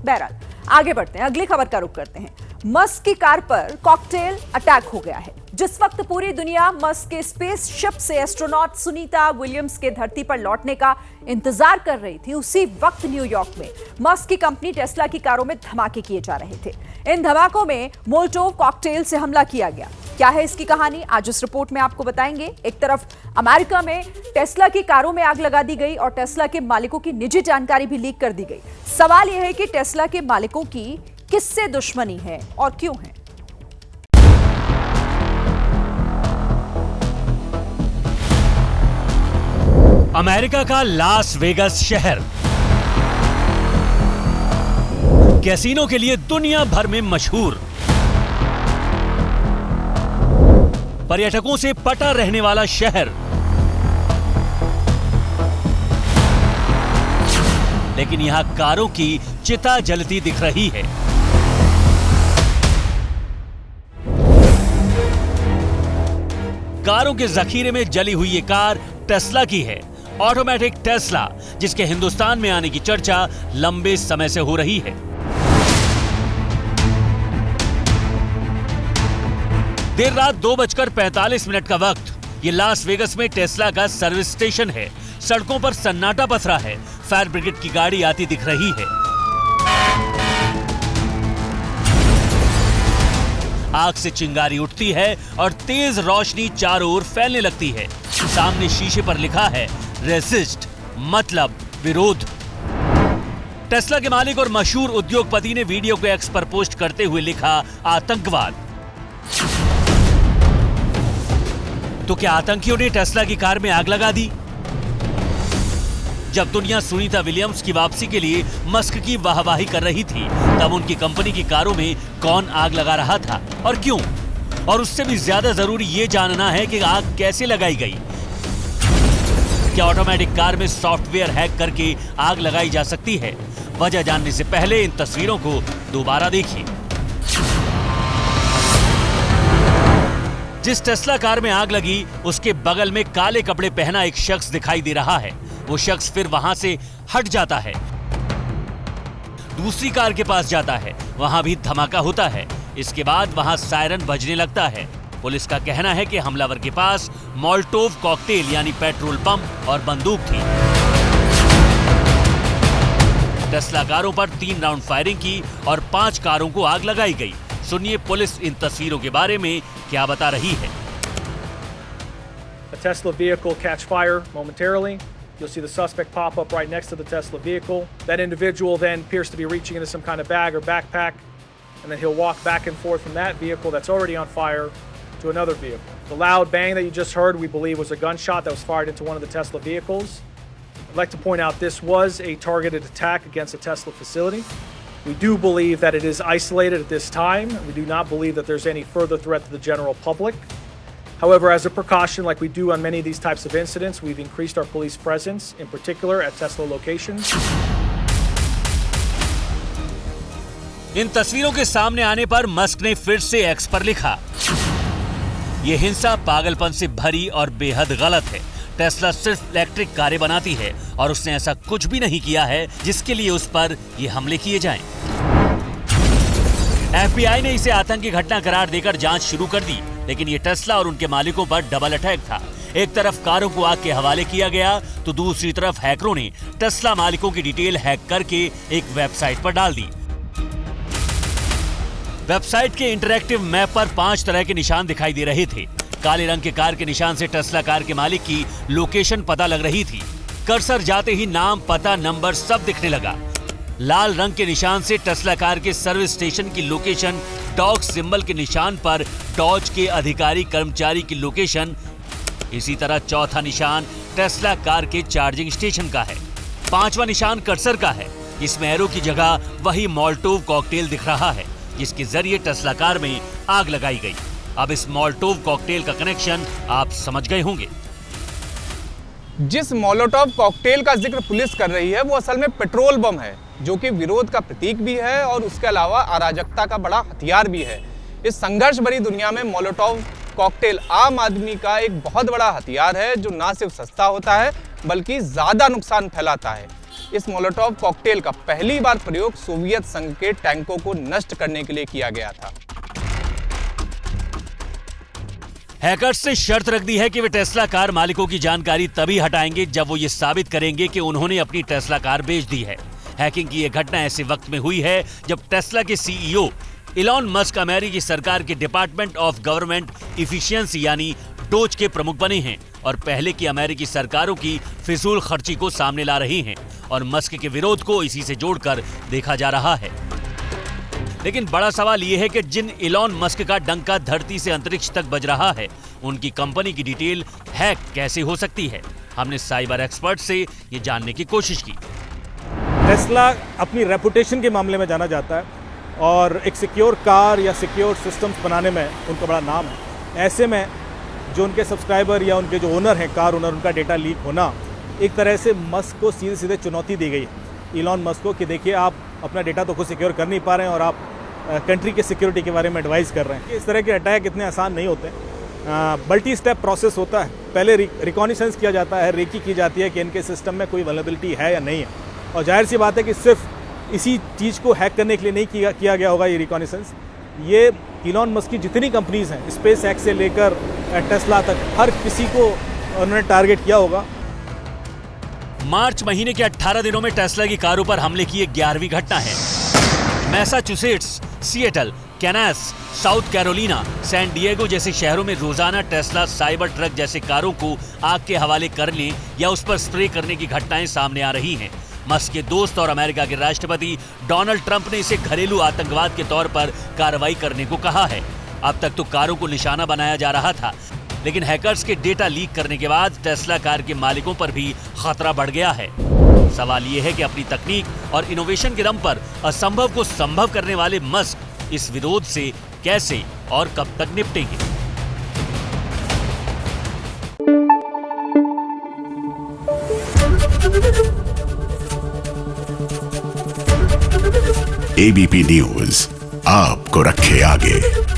बहरहाल आगे बढ़ते हैं, अगली खबर का रुख करते हैं। मस्क की कार पर कॉकटेल अटैक हो गया है। जिस वक्त पूरी दुनिया मस्क के स्पेसशिप से एस्ट्रोनॉट सुनीता विलियम्स के धरती पर लौटने का इंतजार कर रही थी, उसी वक्त न्यूयॉर्क में मस्क की कंपनी टेस्ला की कारों में धमाके किए जा रहे थे। इन धमाकों में मोलोटोव कॉकटेल से हमला किया गया। क्या है इसकी कहानी, आज इस रिपोर्ट में आपको बताएंगे। एक तरफ अमेरिका में टेस्ला की कारों में आग लगा दी गई और टेस्ला के मालिकों की निजी जानकारी भी लीक कर दी गई। सवाल यह है कि टेस्ला के मालिकों की किससे दुश्मनी है और क्यों है। अमेरिका का लास वेगास शहर कैसीनो के लिए दुनिया भर में मशहूर, पर्यटकों से पटा रहने वाला शहर, लेकिन यहां कारों की चिता जलती दिख रही है। कारों के जखीरे में जली हुई ये कार टेस्ला की है, ऑटोमेटिक टेस्ला, जिसके हिंदुस्तान में आने की चर्चा लंबे समय से हो रही है। देर रात 2:45 का वक्त, ये लास वेगस में टेस्ला का सर्विस स्टेशन है। सड़कों पर सन्नाटा पसरा है, फायर ब्रिगेड की गाड़ी आती दिख रही है। आग से चिंगारी उठती है और तेज रोशनी चारों ओर फैलने लगती है। सामने शीशे पर लिखा है रेसिस्ट, मतलब विरोध। टेस्ला के मालिक और मशहूर उद्योगपति ने वीडियो को एक्स पर पोस्ट करते हुए लिखा आतंकवाद। तो क्या आतंकियों ने टेस्ला की कार में आग लगा दी? जब दुनिया सुनीता विलियम्स की वापसी के लिए मस्क की वाहवाही कर रही थी, तब उनकी कंपनी की कारों में कौन आग लगा रहा था और क्यों? और उससे भी ज्यादा जरूरी ये जानना है कि आग कैसे लगाई गई। क्या ऑटोमेटिक कार में सॉफ्टवेयर हैक करके आग लगाई जा सकती है? वजह जानने से पहले इन तस्वीरों को दोबारा देखिए। जिस टेस्ला कार में आग लगी, उसके बगल में काले कपड़े पहना एक शख्स दिखाई दे रहा है। वो शख्स फिर वहां से हट जाता है, दूसरी कार के पास जाता है, वहां भी धमाका होता है। इसके बाद वहां सायरन बजने लगता है। पुलिस का कहना है कि हमलावर के पास मोलोटोव कॉकटेल यानी पेट्रोल पंप और बंदूक थी। टेस्ला कारों पर 3 राउंड फायरिंग की और 5 कारों को आग लगाई गई। सुनिए पुलिस इन तस्वीरों के बारे में क्या बता रही है। A Tesla vehicle catch fire momentarily. You'll see the suspect pop up right next to the Tesla vehicle. That individual then appears to be reaching into some kind of bag or backpack, and then he'll walk back and forth from that vehicle that's already on fire to another vehicle. The loud bang that you just heard, we believe, was a gunshot that was fired into one of the Tesla vehicles. I'd like to point out this was a targeted attack against a Tesla facility. We do believe that it is isolated at this time. We do not believe that there's any further threat to the general public. However, as a precaution, like we do on many of these types of incidents, we've increased our police presence, in particular at Tesla locations. इन तस्वीरों के सामने आने पर Musk ने फिर से x पर लिखा, ये हिंसा पागलपन से भरी और बेहद गलत है। टेस्ला सिर्फ इलेक्ट्रिक कारें बनाती है और उसने ऐसा कुछ भी नहीं किया है जिसके लिए उस पर ये हमले किए जाएं। FBI ने इसे आतंकी घटना करार देकर जांच शुरू कर दी, लेकिन ये टेस्ला और उनके मालिकों पर डबल अटैक था। एक तरफ कारों को आग के हवाले किया गया, तो दूसरी तरफ हैकरों ने टेस्ला मालिकों की डिटेल हैक करके एक वेबसाइट पर डाल दी। वेबसाइट के इंटरैक्टिव मैप पर 5 तरह के निशान दिखाई दे रहे थे। काले रंग के कार के निशान से टेस्ला कार के मालिक की लोकेशन पता लग रही थी। कर्सर जाते ही नाम, पता, नंबर सब दिखने लगा। लाल रंग के निशान से टेस्ला कार के सर्विस स्टेशन की लोकेशन, डॉग सिंबल के निशान पर डॉज के अधिकारी कर्मचारी की लोकेशन। इसी तरह चौथा निशान टेस्ला कार के चार्जिंग स्टेशन का है। 5वां निशान कर्सर का है, इसमें एरो की जगह वही मोलोटोव कॉकटेल दिख रहा है, जिसके जरिए टेस्ला कार में आग लगाई गई। अब इस मोलोटोव कॉकटेल का कनेक्शन आप समझ गए होंगे। जिस मोलोटोव कॉकटेल का जिक्र पुलिस कर रही है वो असल में पेट्रोल बम है, जो कि विरोध का प्रतीक भी है और उसके अलावा अराजकता का बड़ा हथियार भी है। इस संघर्ष भरी दुनिया में मोलोटोव कॉकटेल आम आदमी का एक बहुत बड़ा हथियार है, जो ना सिर्फ सस्ता होता है बल्कि ज़्यादा नुकसान फैलाता है। इस मोलोटोव कॉकटेल का पहली बार प्रयोग सोवियत संघ के टैंकों को नष्ट करने के लिए किया गया था। हैकर्स ने शर्त रख दी है कि वे टेस्ला कार मालिकों की जानकारी तभी हटाएंगे जब वो ये साबित करेंगे कि उन्होंने अपनी टेस्ला कार बेच दी है। हैकिंग की यह घटना ऐसे वक्त में हुई है जब टेस्ला के सीईओ इलॉन मस्क अमेरिकी सरकार के डिपार्टमेंट ऑफ गवर्नमेंट इफिशियंसी यानी डोज के प्रमुख बने हैं और पहले की अमेरिकी सरकारों की फिजूल खर्ची को सामने ला रही हैं और मस्क के विरोध को इसी से जोड़कर देखा जा रहा है। लेकिन बड़ा सवाल यह है कि जिन इलॉन मस्क का डंका धरती से अंतरिक्ष तक बज रहा है, उनकी कंपनी की डिटेल हैक कैसे हो सकती है? हमने साइबर एक्सपर्ट से ये जानने की कोशिश की। टेस्ला अपनी रेपुटेशन के मामले में जाना जाता है और एक सिक्योर कार या सिक्योर सिस्टम्स बनाने में उनका बड़ा नाम है। ऐसे में जो उनके सब्सक्राइबर या उनके जो ओनर हैं, कार ओनर, उनका डेटा लीक होना एक तरह से मस्क को सीधे सीधे चुनौती दी गई है, इलॉन मस्क को, कि देखिए आप अपना डेटा तो खुद सिक्योर कर नहीं पा रहे हैं और आप कंट्री के सिक्योरिटी के बारे में एडवाइस कर रहे हैं। इस तरह के अटैक इतने आसान नहीं होते, मल्टी स्टेप प्रोसेस होता है। पहले रिकॉनिसेंस किया जाता है, रेकी की जाती है कि इनके सिस्टम में कोई वल्नरेबिलिटी है या नहीं है, और जाहिर सी बात है कि सिर्फ इसी चीज़ को हैक करने के लिए नहीं किया गया होगा ये रिकॉनिसेंस। ये इलॉन मस्क की जितनी कंपनीज हैं, स्पेस एक्स से लेकर टेस्ला तक, हर किसी को उन्होंने टारगेट किया होगा। मार्च महीने के 18 दिनों में टेस्ला की कारों पर हमले की 11वीं घटना है। Massachusetts, Seattle, Kansas, South Carolina, San Diego जैसे शहरों में रोजाना टेस्ला साइबर ट्रक जैसे कारों को आग के हवाले करने या उस पर स्प्रे करने की घटनाएं सामने आ रही हैं। मस्क के दोस्त और अमेरिका के राष्ट्रपति डोनाल्ड ट्रंप ने इसे घरेलू आतंकवाद के तौर पर कार्रवाई करने को कहा है। अब तक तो कारों को निशाना बनाया जा रहा था, लेकिन हैकर्स के डेटा लीक करने के बाद टेस्ला कार के मालिकों पर भी खतरा बढ़ गया है। सवाल यह है कि अपनी तकनीक और इनोवेशन के दम पर असंभव को संभव करने वाले मस्क इस विरोध से कैसे और कब तक निपटेंगे? एबीपी न्यूज आपको रखे आगे।